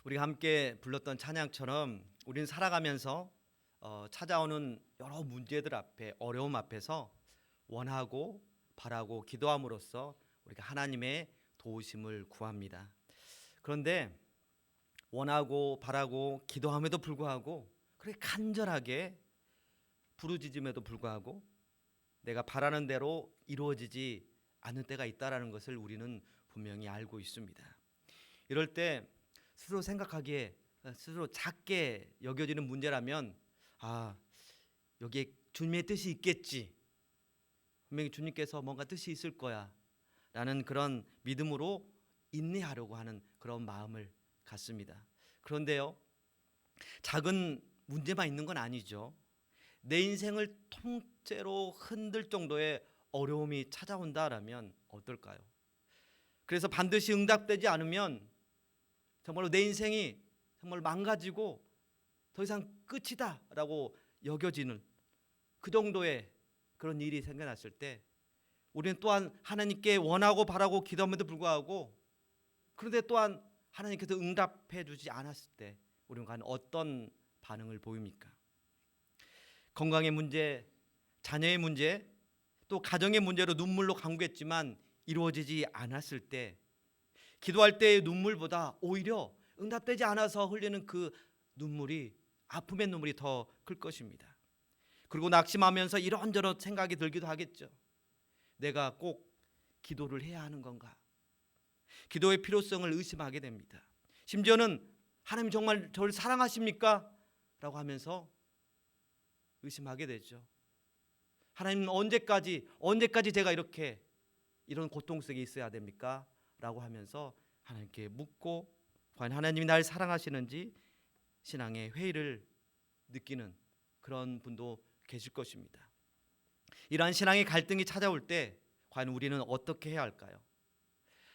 우리가 함께 불렀던 찬양처럼 우리는 살아가면서 찾아오는 여러 문제들 앞에, 어려움 앞에서 원하고 바라고 기도함으로써 우리가 하나님의 도우심을 구합니다. 그런데 원하고 바라고 기도함에도 불구하고, 그렇게 간절하게 부르짖음에도 불구하고 내가 바라는 대로 이루어지지 않는 때가 있다라는 것을 우리는 분명히 알고 있습니다. 이럴 때 스스로 생각하기에, 스스로 작게 여겨지는 문제라면, 여기에 주님의 뜻이 있겠지, 분명히 주님께서 뭔가 뜻이 있을 거야 라는 그런 믿음으로 인내하려고 하는 그런 마음을 갖습니다. 그런데요, 작은 문제만 있는 건 아니죠. 내 인생을 통째로 흔들 정도의 어려움이 찾아온다라면 어떨까요? 그래서 반드시 응답되지 않으면 정말로 내 인생이 정말 망가지고 더 이상 끝이다 라고 여겨지는 그 정도의 그런 일이 생겨났을 때, 우리는 또한 하나님께 원하고 바라고 기도함에도 불구하고, 그런데 또한 하나님께서 응답해 주지 않았을 때 우리는 과연 어떤 반응을 보입니까? 건강의 문제, 자녀의 문제, 또 가정의 문제로 눈물로 간구했지만 이루어지지 않았을 때, 기도할 때의 눈물보다 오히려 응답되지 않아서 흘리는 그 눈물이, 아픔의 눈물이 더 클 것입니다. 그리고 낙심하면서 이런저런 생각이 들기도 하겠죠. 내가 꼭 기도를 해야 하는 건가? 기도의 필요성을 의심하게 됩니다. 심지어는 하나님 정말 저를 사랑하십니까? 라고 하면서 의심하게 되죠. 하나님 언제까지 제가 이런 고통 속에 있어야 됩니까? 라고 하면서 하나님께 묻고, 과연 하나님이 날 사랑하시는지 신앙의 회의를 느끼는 그런 분도 계실 것입니다. 이러한 신앙의 갈등이 찾아올 때 과연 우리는 어떻게 해야 할까요?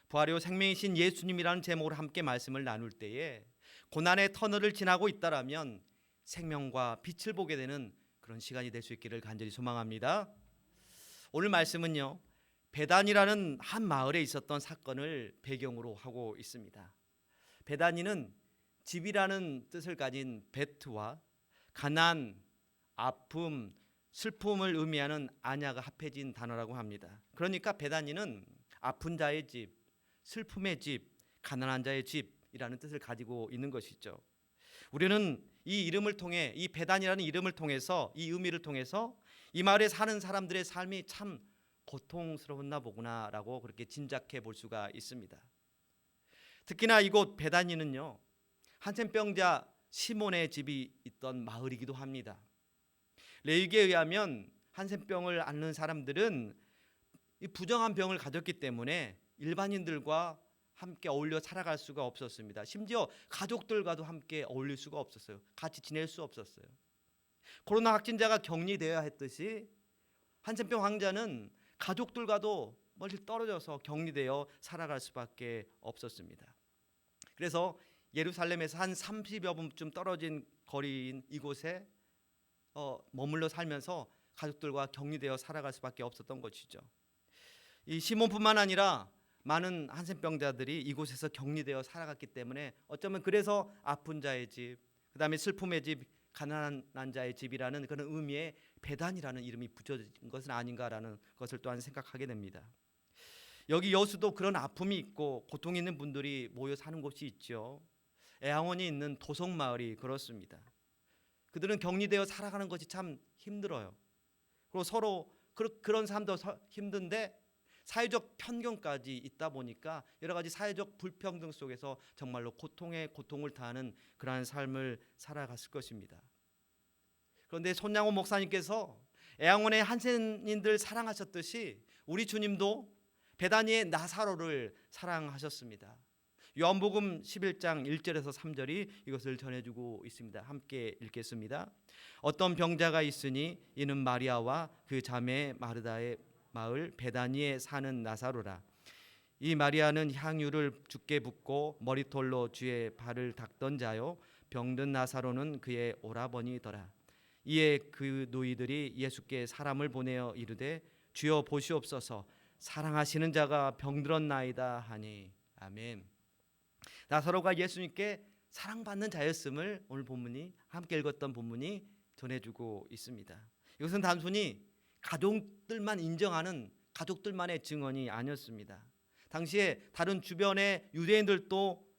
부활이요 생명이신 예수님이라는 제목으로 함께 말씀을 나눌 때에 고난의 터널을 지나고 있다라면 생명과 빛을 보게 되는 그런 시간이 될 수 있기를 간절히 소망합니다. 오늘 말씀은요, 베단이라는 한 마을에 있었던 사건을 배경으로 하고 있습니다. 베다니는 집이라는 뜻을 가진 베트와 가난, 아픔, 슬픔을 의미하는 아냐가 합해진 단어라고 합니다. 그러니까 베다니는 아픈 자의 집, 슬픔의 집, 가난한 자의 집이라는 뜻을 가지고 있는 것이죠. 우리는 이 이름을 통해, 이 베단이라는 이름을 통해서, 이 의미를 통해서 이 마을에 사는 사람들의 삶이 참 고통스러웠나 보구나라고 그렇게 짐작해 볼 수가 있습니다. 특히나 이곳 베다니는요, 한센병자 시몬의 집이 있던 마을이기도 합니다. 레위기에 의하면 한센병을 앓는 사람들은 이 부정한 병을 가졌기 때문에 일반인들과 함께 어울려 살아갈 수가 없었습니다. 심지어 가족들과도 함께 어울릴 수가 없었어요. 같이 지낼 수 없었어요. 코로나 확진자가 격리되어야 했듯이 한센병 환자는 가족들과도 멀리 떨어져서 격리되어 살아갈 수밖에 없었습니다. 그래서 예루살렘에서 한 30여 분쯤 떨어진 거리인 이곳에 머물러 살면서 가족들과 격리되어 살아갈 수밖에 없었던 것이죠. 이 시몬뿐만 아니라 많은 한센병자들이 이곳에서 격리되어 살아갔기 때문에 어쩌면 그래서 아픈 자의 집, 그다음에 슬픔의 집, 가난한 자의 집이라는 그런 의미의 베단이라는 이름이 붙여진 것은 아닌가라는 것을 또한 생각하게 됩니다. 여기 여수도 그런 아픔이 있고 고통이 있는 분들이 모여 사는 곳이 있죠. 애양원이 있는 도성마을이 그렇습니다. 그들은 격리되어 살아가는 것이 참 힘들어요. 그리고 서로 그런 삶도 힘든데 사회적 편견까지 있다 보니까 여러 가지 사회적 불평등 속에서 정말로 고통에 고통을 다하는 그러한 삶을 살아갔을 것입니다. 그런데 손양호 목사님께서 애양원의 한센인들 사랑하셨듯이 우리 주님도 베다니의 나사로를 사랑하셨습니다. 요한복음 11장 1절에서 3절이 이것을 전해주고 있습니다. 함께 읽겠습니다. 어떤 병자가 있으니 이는 마리아와 그 자매 마르다의 마을 베다니에 사는 나사로라. 이 마리아는 향유를 주께 붓고 머리털로 주의 발을 닦던 자요, 병든 나사로는 그의 오라버니더라. 이에 그 노이들이 예수께 사람을 보내어 이르되 주여 보시옵소서, 사랑하시는 자가 병들었나이다 하니. 아멘. 나사로가 예수님께 사랑받는 자였음을 오늘 본문이 함께 읽었던 본문이 전해주고 있습니다. 이것은 단순히 가족들만 인정하는 가족들만의 증언이 아니었습니다. 당시에 다른 주변의 유대인들도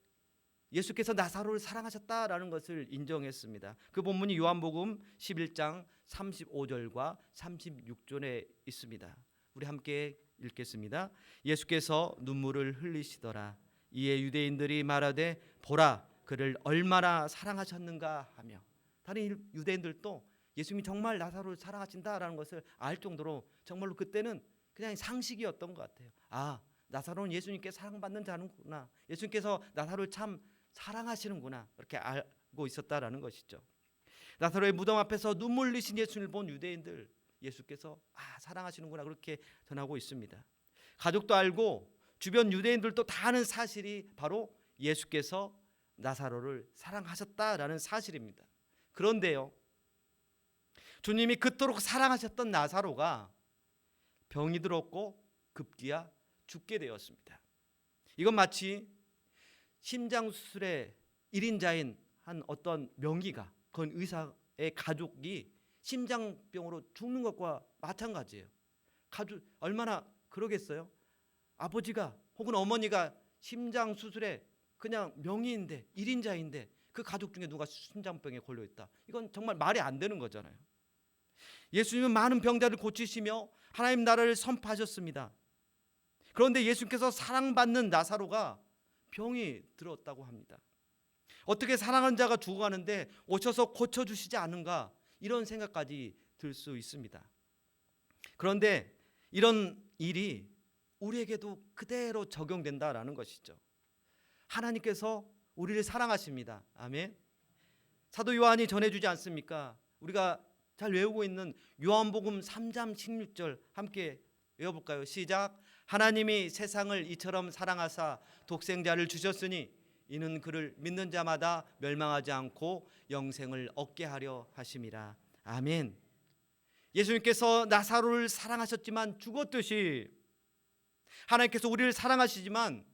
예수께서 나사로를 사랑하셨다라는 것을 인정했습니다. 그 본문이 요한복음 11장 35절과 36절에 있습니다. 우리 함께 읽겠습니다. 예수께서 눈물을 흘리시더라. 이에 유대인들이 말하되 보라 그를 얼마나 사랑하셨는가 하며, 다른 유대인들도 예수님이 정말 나사로를 사랑하신다라는 것을 알 정도로 정말로 그때는 그냥 상식이었던 것 같아요. 아, 나사로는 예수님께 사랑받는 자는구나, 예수님께서 나사로를 참 사랑하시는구나, 이렇게 알고 있었다라는 것이죠. 나사로의 무덤 앞에서 눈물 흘리신 예수님을 본 유대인들, 예수께서 사랑하시는구나 그렇게 전하고 있습니다. 가족도 알고 주변 유대인들도 다 아는 사실이 바로 예수께서 나사로를 사랑하셨다라는 사실입니다. 그런데요, 주님이 그토록 사랑하셨던 나사로가 병이 들었고 급기야 죽게 되었습니다. 이건 마치 심장 수술의 1인자인 한 어떤 명의가, 그건 의사의 가족이 심장병으로 죽는 것과 마찬가지예요. 가족 얼마나 그러겠어요? 아버지가 혹은 어머니가 심장 수술에 그냥 명의인데 1인자인데 그 가족 중에 누가 심장병에 걸려 있다. 이건 정말 말이 안 되는 거잖아요. 예수님은 많은 병자를 고치시며 하나님 나라를 선포하셨습니다. 그런데 예수님께서 사랑받는 나사로가 병이 들었다고 합니다. 어떻게 사랑하는 자가 죽어가는데 오셔서 고쳐주시지 않은가, 이런 생각까지 들 수 있습니다. 그런데 이런 일이 우리에게도 그대로 적용된다라는 것이죠. 하나님께서 우리를 사랑하십니다. 아멘. 사도 요한이 전해주지 않습니까? 우리가 잘 외우고 있는 요한복음 3장 16절 함께 외워볼까요? 시작. 하나님이 세상을 이처럼 사랑하사 독생자를 주셨으니 이는 그를 믿는 자마다 멸망하지 않고 영생을 얻게 하려 하심이라. 아멘. 예수님께서 나사로를 사랑하셨지만 죽었듯이 하나님께서 우리를 사랑하시지만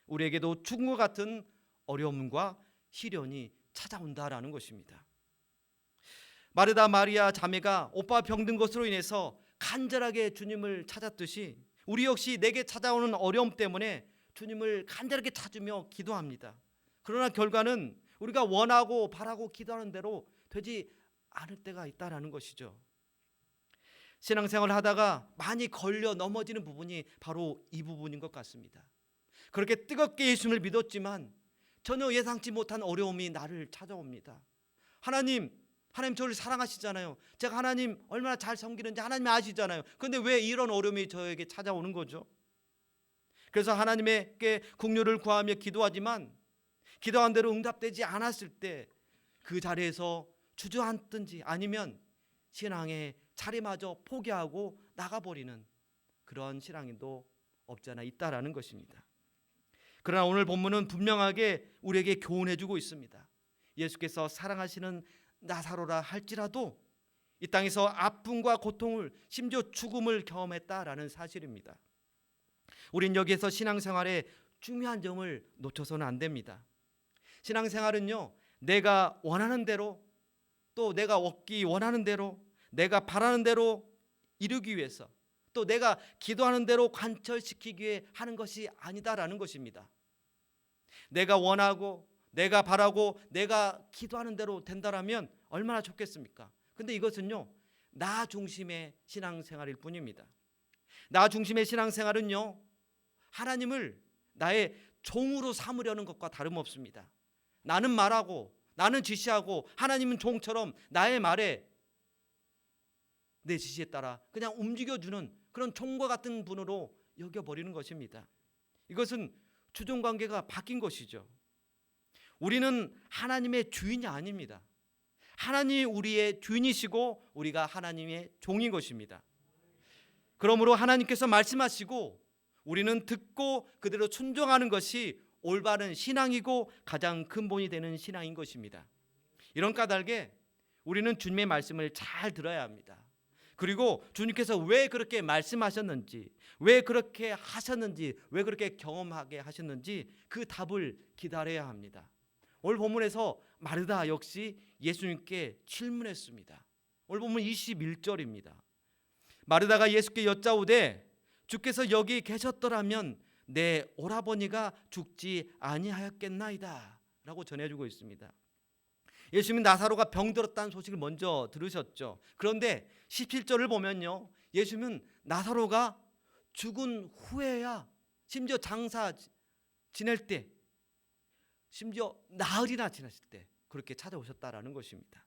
우리에게도 죽음과 같은 어려움과 시련이 찾아온다라는 것입니다. 마르다 마리아 자매가 오빠 병든 것으로 인해서 간절하게 주님을 찾았듯이 우리 역시 내게 찾아오는 어려움 때문에 주님을 간절하게 찾으며 기도합니다. 그러나 결과는 우리가 원하고 바라고 기도하는 대로 되지 않을 때가 있다라는 것이죠. 신앙생활을 하다가 많이 걸려 넘어지는 부분이 바로 이 부분인 것 같습니다. 그렇게 뜨겁게 예수님을 믿었지만 전혀 예상치 못한 어려움이 나를 찾아옵니다. 하나님 저를 사랑하시잖아요. 제가 하나님 얼마나 잘 섬기는지 하나님이 아시잖아요. 그런데 왜 이런 어려움이 저에게 찾아오는 거죠? 그래서 하나님께 긍휼을 구하며 기도하지만 기도한 대로 응답되지 않았을 때 그 자리에서 주저앉든지 아니면 신앙의 자리마저 포기하고 나가버리는 그런 신앙인도 없지 않아 있다라는 것입니다. 그러나 오늘 본문은 분명하게 우리에게 교훈해주고 있습니다. 예수께서 사랑하시는 나사로라 할지라도 이 땅에서 아픔과 고통을 심지어 죽음을 경험했다라는 사실입니다. 우린 여기에서 신앙생활의 중요한 점을 놓쳐서는 안 됩니다. 신앙생활은요, 내가 원하는 대로 또 내가 얻기 원하는 대로 내가 바라는 대로 이루기 위해서 또 내가 기도하는 대로 관철시키기 위해 하는 것이 아니다라는 것입니다. 내가 원하고 내가 바라고 내가 기도하는 대로 된다라면 얼마나 좋겠습니까? 근데 이것은요, 나 중심의 신앙생활일 뿐입니다. 나 중심의 신앙생활은요, 하나님을 나의 종으로 삼으려는 것과 다름없습니다. 나는 말하고 나는 지시하고 하나님은 종처럼 나의 말에 내 지시에 따라 그냥 움직여주는 그런 종과 같은 분으로 여겨버리는 것입니다. 이것은 주종관계가 바뀐 것이죠. 우리는 하나님의 주인이 아닙니다. 하나님이 우리의 주인이시고 우리가 하나님의 종인 것입니다. 그러므로 하나님께서 말씀하시고 우리는 듣고 그대로 순종하는 것이 올바른 신앙이고 가장 근본이 되는 신앙인 것입니다. 이런 까닭에 우리는 주님의 말씀을 잘 들어야 합니다. 그리고 주님께서 왜 그렇게 말씀하셨는지, 왜 그렇게 하셨는지, 왜 그렇게 경험하게 하셨는지 그 답을 기다려야 합니다. 오늘 본문에서 마르다 역시 예수님께 질문했습니다. 오늘 본문 21절입니다. 마르다가 예수께 여짜오되 주께서 여기 계셨더라면 내 오라버니가 죽지 아니하였겠나이다 라고 전해주고 있습니다. 예수님은 나사로가 병들었다는 소식을 먼저 들으셨죠. 그런데 17절을 보면요, 예수님은 나사로가 죽은 후에야, 심지어 장사 지낼 때, 심지어 나흘이나 지났을 때 그렇게 찾아오셨다라는 것입니다.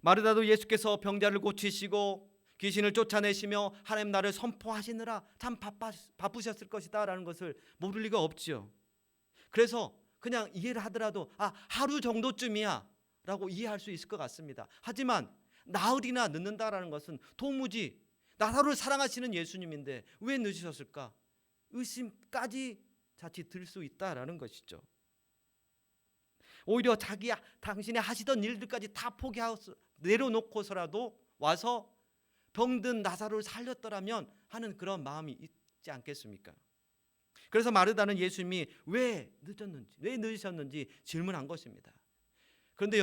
마르다도 예수께서 병자를 고치시고 귀신을 쫓아내시며 하나님 나라를 선포하시느라 참 바쁘셨을 것이다 라는 것을 모를 리가 없죠. 그래서 그냥 이해를 하더라도 하루 정도쯤이야 라고 이해할 수 있을 것 같습니다. 하지만 나흘이나 늦는다라는 것은 도무지 나사로를 사랑하시는 예수님인데 왜 늦으셨을까? 의심까지 자칫 들 수 있다라는 것이죠. 오히려 당신이 하시던 일들까지 다 포기하고 내려놓고서라도 와서 병든 나사로를 살렸더라면 하는 그런 마음이 있지 않겠습니까? 그래서 마르다는 예수님이 왜 늦으셨는지 질문한 것입니다. 그런데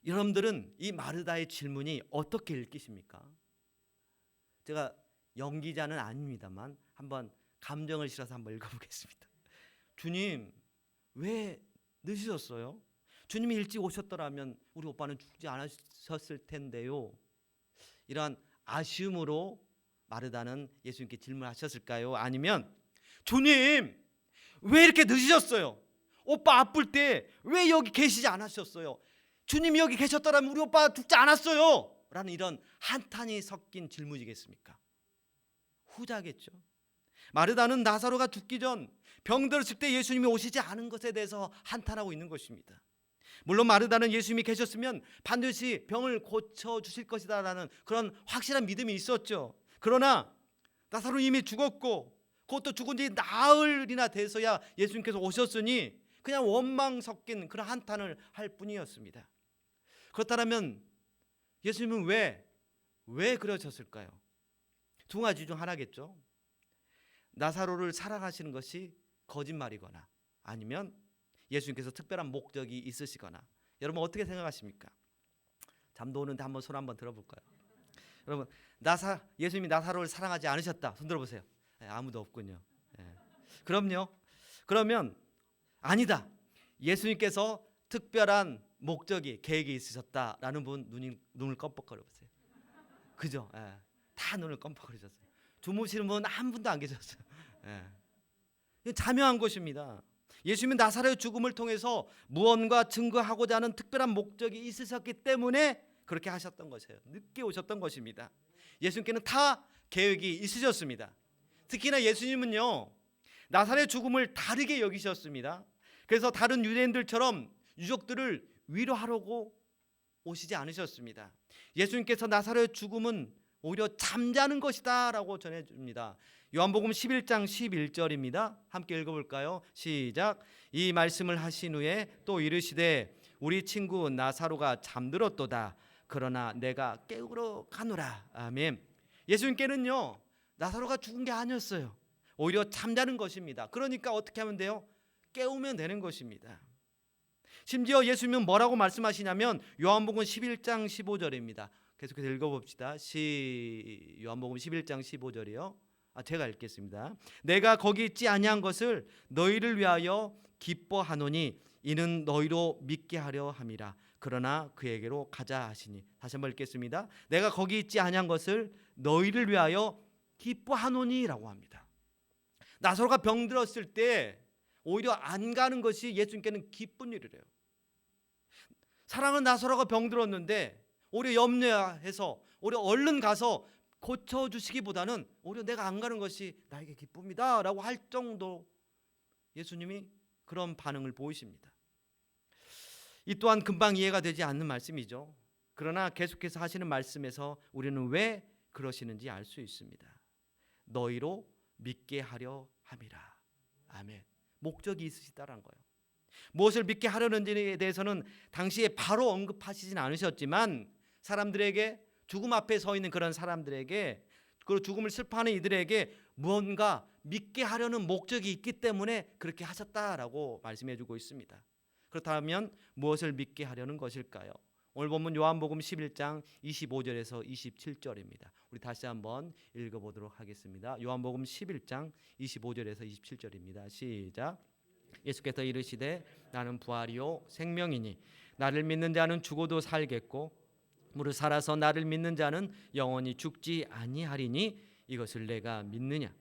여러분들은 이 마르다의 질문이 어떻게 읽히십니까? 제가 연기자는 아닙니다만 한번 감정을 실어서 한번 읽어보겠습니다. 주님, 왜 늦으셨어요? 주님이 일찍 오셨더라면 우리 오빠는 죽지 않으셨을 텐데요. 이러한 아쉬움으로 마르다는 예수님께 질문하셨을까요? 아니면 주님, 왜 이렇게 늦으셨어요? 오빠 아플 때 왜 여기 계시지 않으셨어요? 주님이 여기 계셨더라면 우리 오빠 죽지 않았어요 라는 이런 한탄이 섞인 질문이겠습니까? 후자겠죠. 마르다는 나사로가 죽기 전 병들었을 때 예수님이 오시지 않은 것에 대해서 한탄하고 있는 것입니다. 물론 마르다는 예수님이 계셨으면 반드시 병을 고쳐주실 것이다 라는 그런 확실한 믿음이 있었죠. 그러나 나사로는 이미 죽었고 그것도 죽은 지 나흘이나 돼서야 예수님께서 오셨으니 그냥 원망 섞인 그런 한탄을 할 뿐이었습니다. 그렇다면 예수님은 왜 그러셨을까요? 두 가지 중 하나겠죠. 나사로를 사랑하시는 것이 거짓말이거나 아니면 예수님께서 특별한 목적이 있으시거나. 여러분 어떻게 생각하십니까? 잠도 오는데 한번 손 한번 들어볼까요? 여러분 예수님이 나사로를 사랑하지 않으셨다. 손 들어보세요. 아무도 없군요. 그럼요. 그러면 아니다. 예수님께서 특별한 목적이 계획이 있으셨다라는 분 눈을 껌뻑거려 보세요. 그죠? 다 눈을 껌뻑거리셨어요. 주무시는 분 한 분도 안 계셨어요. 자명한 것입니다. 예수님은 나사로의 죽음을 통해서 무언가 증거하고자 하는 특별한 목적이 있으셨기 때문에 그렇게 하셨던 것이에요. 늦게 오셨던 것입니다. 예수님께는 다 계획이 있으셨습니다. 특히나 예수님은요, 나사로의 죽음을 다르게 여기셨습니다. 그래서 다른 유대인들처럼 유족들을 위로하려고 오시지 않으셨습니다. 예수님께서 나사로의 죽음은 오히려 잠자는 것이다 라고 전해줍니다. 요한복음 11장 11절입니다. 함께 읽어볼까요? 시작. 이 말씀을 하신 후에 또 이르시되 우리 친구 나사로가 잠들었도다. 그러나 내가 깨우러 가노라. 아멘. 예수님께는요, 나사로가 죽은 게 아니었어요. 오히려 잠자는 것입니다. 그러니까 어떻게 하면 돼요? 깨우면 되는 것입니다. 심지어 예수님은 뭐라고 말씀하시냐면 요한복음 11장 15절입니다. 계속해서 읽어봅시다. 요한복음 11장 15절이요. 제가 읽겠습니다. 내가 거기 있지 아니한 것을 너희를 위하여 기뻐하노니 이는 너희로 믿게 하려 함이라. 그러나 그에게로 가자 하시니. 다시 한번 읽겠습니다. 내가 거기 있지 아니한 것을 너희를 위하여 기뻐하노니라고 합니다. 나사로가 병들었을 때 오히려 안 가는 것이 예수님께는 기쁜 일이래요. 사랑하는 나사로가 병들었는데 오히려 염려해서 오히려 얼른 가서 고쳐주시기보다는 오히려 내가 안 가는 것이 나에게 기쁨이다 라고 할 정도 예수님이 그런 반응을 보이십니다. 이 또한 금방 이해가 되지 않는 말씀이죠. 그러나 계속해서 하시는 말씀에서 우리는 왜 그러시는지 알 수 있습니다. 너희로 믿게 하려 함이라. 아멘. 목적이 있으시다라는 거예요. 무엇을 믿게 하려는지에 대해서는 당시에 바로 언급하시진 않으셨지만 사람들에게, 죽음 앞에 서 있는 그런 사람들에게 그리고 죽음을 슬퍼하는 이들에게 무언가 믿게 하려는 목적이 있기 때문에 그렇게 하셨다라고 말씀해 주고 있습니다. 그렇다면 무엇을 믿게 하려는 것일까요? 오늘 본문 요한복음 11장 25절에서 27절입니다. 우리 다시 한번 읽어보도록 하겠습니다. 요한복음 11장 25절에서 27절입니다. 시작. 예수께서 이르시되 나는 부활이요 생명이니 나를 믿는 자는 죽어도 살겠고 무릇 살아서 나를 믿는 자는 영원히 죽지 아니하리니 이것을 내가 믿느냐.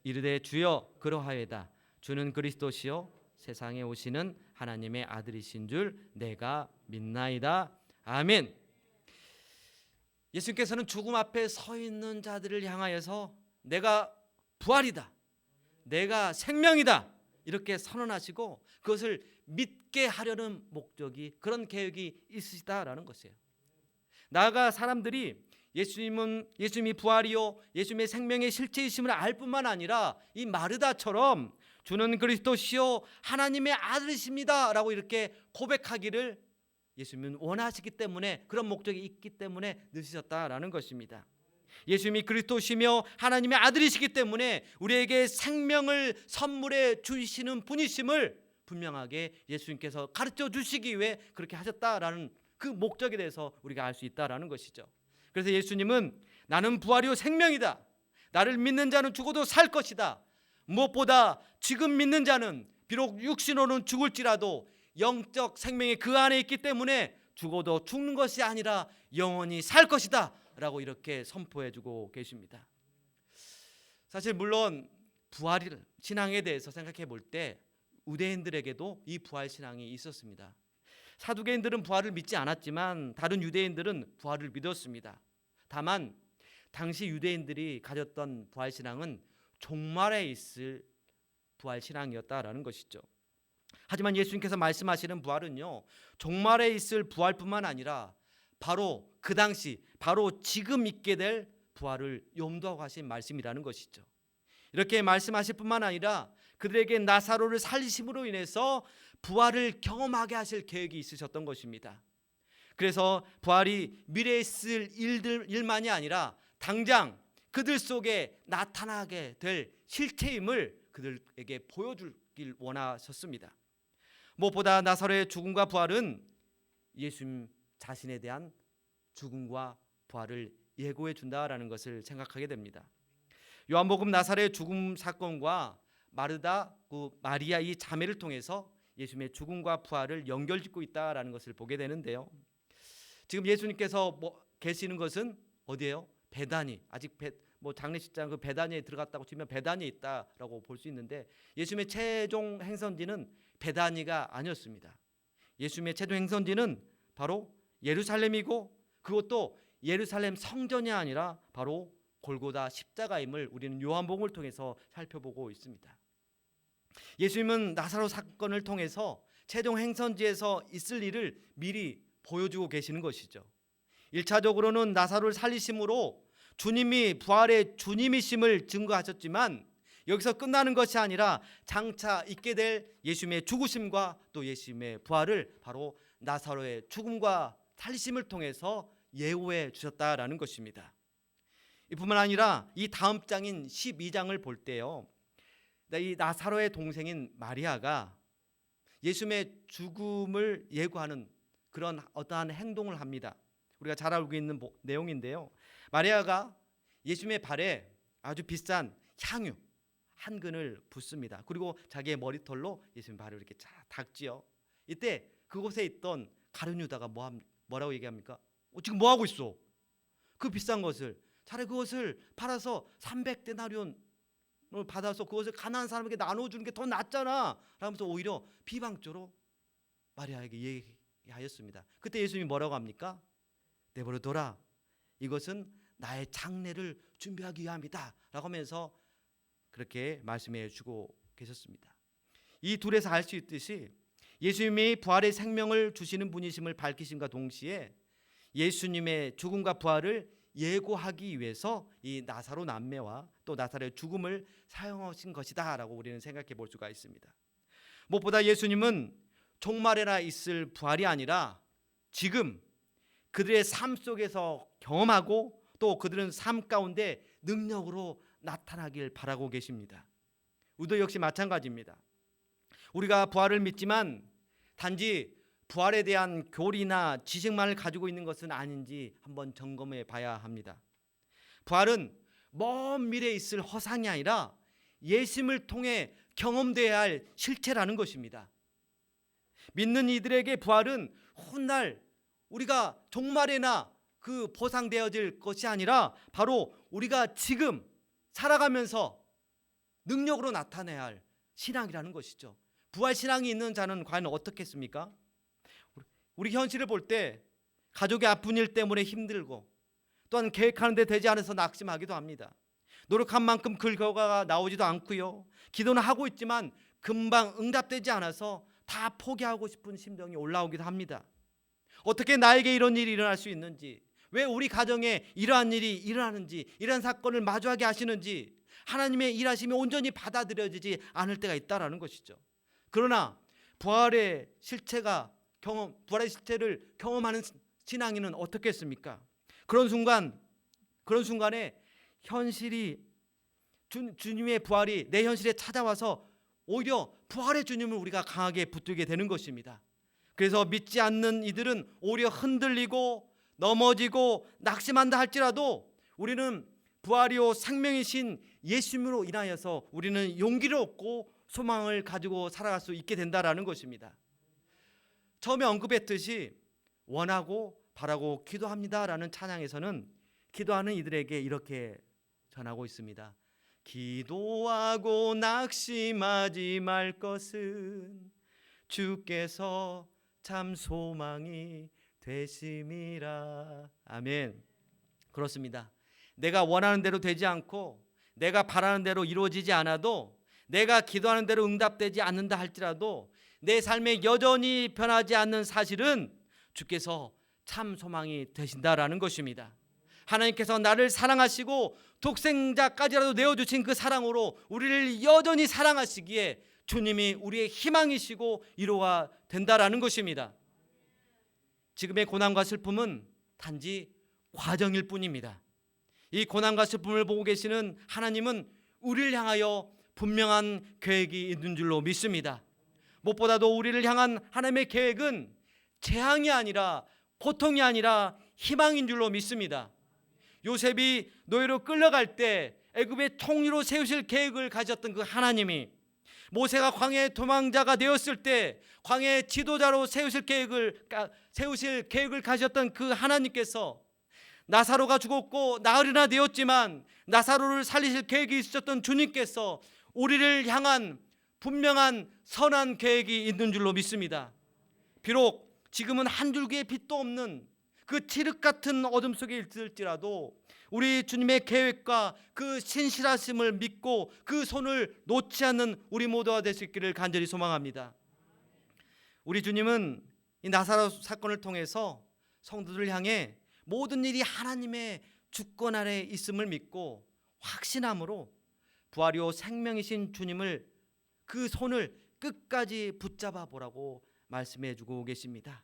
이르되 주여 그러하여다. 주는 그리스도시요 세상에 오시는 하나님의 아들이신 줄 내가 믿나이다. 아멘. 예수님께서는 죽음 앞에 서 있는 자들을 향하여서 내가 부활이다, 내가 생명이다 이렇게 선언하시고 그것을 믿게 하려는 목적이, 그런 계획이 있으시다라는 것이에요. 나아가 사람들이 예수님이 부활이요 예수님의 생명의 실체이심을 알 뿐만 아니라 이 마르다처럼 주는 그리스도시요 하나님의 아들이십니다 라고 이렇게 고백하기를 예수님은 원하시기 때문에, 그런 목적이 있기 때문에 늦으셨다라는 것입니다. 예수님이 그리스도시며 하나님의 아들이시기 때문에 우리에게 생명을 선물해 주시는 분이심을 분명하게 예수님께서 가르쳐 주시기 위해 그렇게 하셨다라는 그 목적에 대해서 우리가 알 수 있다라는 것이죠. 그래서 예수님은 나는 부활이요 생명이다, 나를 믿는 자는 죽어도 살 것이다, 무엇보다 지금 믿는 자는 비록 육신으로는 죽을지라도 영적 생명이 그 안에 있기 때문에 죽어도 죽는 것이 아니라 영원히 살 것이다 라고 이렇게 선포해 주고 계십니다. 사실 물론 부활 신앙에 대해서 생각해 볼 때 유대인들에게도 이 부활 신앙이 있었습니다. 사두개인들은 부활을 믿지 않았지만 다른 유대인들은 부활을 믿었습니다. 다만 당시 유대인들이 가졌던 부활 신앙은 종말에 있을 부활 신앙이었다라는 것이죠. 하지만 예수님께서 말씀하시는 부활은요, 종말에 있을 부활뿐만 아니라 바로 그 당시, 바로 지금 있게 될 부활을 염두하고 하신 말씀이라는 것이죠. 이렇게 말씀하실 뿐만 아니라 그들에게 나사로를 살리심으로 인해서 부활을 경험하게 하실 계획이 있으셨던 것입니다. 그래서 부활이 미래에 있을 일만이 아니라 당장 그들 속에 나타나게 될 실체임을 그들에게 보여주길 원하셨습니다. 무엇보다 나사로의 죽음과 부활은 예수님 자신에 대한 죽음과 부활을 예고해 준다라는 것을 생각하게 됩니다. 요한복음 나사로의 죽음 사건과 마르다, 마리아 이 자매를 통해서 예수님의 죽음과 부활을 연결짓고 있다라는 것을 보게 되는데요. 지금 예수님께서 계시는 것은 어디예요? 베다니. 아직 장례식장 그 베다니에 들어갔다고 치면 베다니에 있다라고 볼 수 있는데 예수님의 최종 행선지는 베다니가 아니었습니다. 예수님의 최종 행선지는 바로 예루살렘이고 그것도 예루살렘 성전이 아니라 바로 골고다 십자가임을 우리는 요한복음을 통해서 살펴보고 있습니다. 예수님은 나사로 사건을 통해서 최종 행선지에서 있을 일을 미리 보여주고 계시는 것이죠. 1차적으로는 나사로를 살리심으로 주님이 부활의 주님이심을 증거하셨지만 여기서 끝나는 것이 아니라 장차 있게 될 예수님의 죽으심과 또 예수님의 부활을 바로 나사로의 죽음과 살리심을 통해서 예고해 주셨다라는 것입니다. 이뿐만 아니라 이 다음 장인 12장을 볼 때요, 이 나사로의 동생인 마리아가 예수님의 죽음을 예고하는 그런 어떠한 행동을 합니다. 우리가 잘 알고 있는 내용인데요, 마리아가 예수님의 발에 아주 비싼 향유 한 근을 붓습니다. 그리고 자기의 머리털로 예수님 발을 이렇게 닦지요. 이때 그곳에 있던 가룟 유다가 뭐라고 얘기합니까? 지금 뭐 하고 있어? 그 비싼 것을 차라리 그것을 팔아서 300데나리온을 받아서 그것을 가난한 사람에게 나눠주는 게 더 낫잖아 라면서 오히려 비방조로 마리아에게 얘기하였습니다. 그때 예수님이 뭐라고 합니까? 내버려둬라, 이것은 나의 장례를 준비하기 위함이다 라고 하면서 그렇게 말씀해 주고 계셨습니다. 이 둘에서 알 수 있듯이 예수님이 부활의 생명을 주시는 분이심을 밝히심과 동시에 예수님의 죽음과 부활을 예고하기 위해서 이 나사로 남매와 또 나사로의 죽음을 사용하신 것이다 라고 우리는 생각해 볼 수가 있습니다. 무엇보다 예수님은 종말에나 있을 부활이 아니라 지금 그들의 삶 속에서 경험하고 또 그들은 삶 가운데 능력으로 나타나길 바라고 계십니다. 우리도 역시 마찬가지입니다. 우리가 부활을 믿지만 단지 부활에 대한 교리나 지식만을 가지고 있는 것은 아닌지 한번 점검해 봐야 합니다. 부활은 먼 미래에 있을 허상이 아니라 예수님을 통해 경험되어야 할 실체라는 것입니다. 믿는 이들에게 부활은 훗날 우리가 종말에나 그 보상되어질 것이 아니라 바로 우리가 지금 살아가면서 능력으로 나타내야 할 신앙이라는 것이죠. 부활 신앙이 있는 자는 과연 어떻겠습니까? 우리 현실을 볼 때 가족의 아픈 일 때문에 힘들고 또한 계획하는 데 되지 않아서 낙심하기도 합니다. 노력한 만큼 그 결과가 나오지도 않고요. 기도는 하고 있지만 금방 응답되지 않아서 다 포기하고 싶은 심정이 올라오기도 합니다. 어떻게 나에게 이런 일이 일어날 수 있는지, 왜 우리 가정에 이러한 일이 일어나는지, 이러한 사건을 마주하게 하시는지 하나님의 일하심이 온전히 받아들여지지 않을 때가 있다라는 것이죠. 그러나 부활의 실체를 경험하는 신앙인은 어떻겠습니까? 그런 순간에 현실이 주님의 부활이 내 현실에 찾아와서 오히려 부활의 주님을 우리가 강하게 붙들게 되는 것입니다. 그래서 믿지 않는 이들은 오히려 흔들리고 넘어지고 낙심한다 할지라도 우리는 부활이요 생명이신 예수님으로 인하여서 우리는 용기를 얻고 소망을 가지고 살아갈 수 있게 된다라는 것입니다. 처음에 언급했듯이 원하고 바라고 기도합니다라는 찬양에서는 기도하는 이들에게 이렇게 전하고 있습니다. 기도하고 낙심하지 말 것은 주께서 참 소망이 되심이라. 아멘. 그렇습니다. 내가 원하는 대로 되지 않고 내가 바라는 대로 이루어지지 않아도 내가 기도하는 대로 응답되지 않는다 할지라도 내 삶에 여전히 변하지 않는 사실은 주께서 참 소망이 되신다라는 것입니다. 하나님께서 나를 사랑하시고 독생자까지라도 내어주신 그 사랑으로 우리를 여전히 사랑하시기에 주님이 우리의 희망이시고 위로가 된다라는 것입니다. 지금의 고난과 슬픔은 단지 과정일 뿐입니다. 이 고난과 슬픔을 보고 계시는 하나님은 우리를 향하여 분명한 계획이 있는 줄로 믿습니다. 무엇보다도 우리를 향한 하나님의 계획은 재앙이 아니라 고통이 아니라 희망인 줄로 믿습니다. 요셉이 노예로 끌려갈 때 애굽의 통일로 세우실 계획을 가졌던 그 하나님이 모세가 광야의 도망자가 되었을 때 광야의 지도자로 세우실 계획을 가졌던 그 하나님께서 나사로가 죽었고 나흘이나 되었지만 나사로를 살리실 계획이 있으셨던 주님께서 우리를 향한 분명한 선한 계획이 있는 줄로 믿습니다. 비록 지금은 한 줄기의 빛도 없는 그 칠흑 같은 어둠 속에 있을지라도 우리 주님의 계획과 그 신실하심을 믿고 그 손을 놓지 않는 우리 모두가 될 수 있기를 간절히 소망합니다. 우리 주님은 이 나사로 사건을 통해서 성도들을 향해 모든 일이 하나님의 주권 아래 있음을 믿고 확신함으로 부활이요 생명이신 주님을 그 손을 끝까지 붙잡아 보라고 말씀해 주고 계십니다.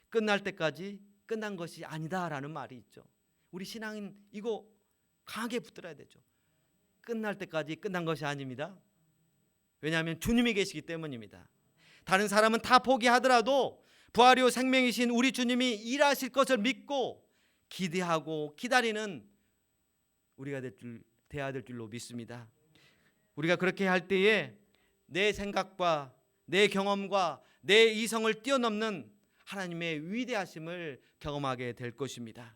끝날 때까지 끝난 것이 아니다라는 말이 있죠. 우리 신앙인 이거 강하게 붙들어야 되죠. 끝날 때까지 끝난 것이 아닙니다. 왜냐하면 주님이 계시기 때문입니다. 다른 사람은 다 포기하더라도 부활이요 생명이신 우리 주님이 일하실 것을 믿고 기대하고 기다리는 우리가 되어야 될 줄로 믿습니다. 우리가 그렇게 할 때에 내 생각과 내 경험과 내 이성을 뛰어넘는 하나님의 위대하심을 경험하게 될 것입니다.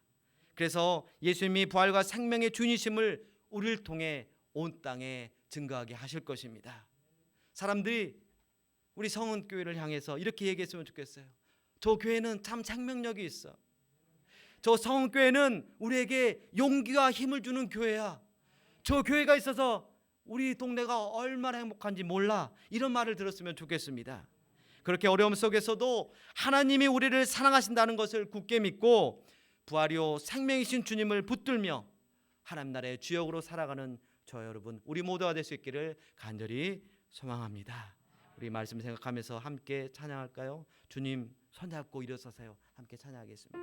그래서 예수님이 부활과 생명의 주이심을 우리를 통해 온 땅에 증거하게 하실 것입니다. 사람들이 우리 성은교회를 향해서 이렇게 얘기했으면 좋겠어요. 저 교회는 참 생명력이 있어. 저 성은교회는 우리에게 용기와 힘을 주는 교회야. 저 교회가 있어서 우리 동네가 얼마나 행복한지 몰라. 이런 말을 들었으면 좋겠습니다. 그렇게 어려움 속에서도 하나님이 우리를 사랑하신다는 것을 굳게 믿고 부활이요 생명이신 주님을 붙들며 하나님 나라의 주역으로 살아가는 저 여러분 우리 모두가 될 수 있기를 간절히 소망합니다. 우리 말씀 생각하면서 함께 찬양할까요? 주님 손잡고 일어서세요. 함께 찬양하겠습니다.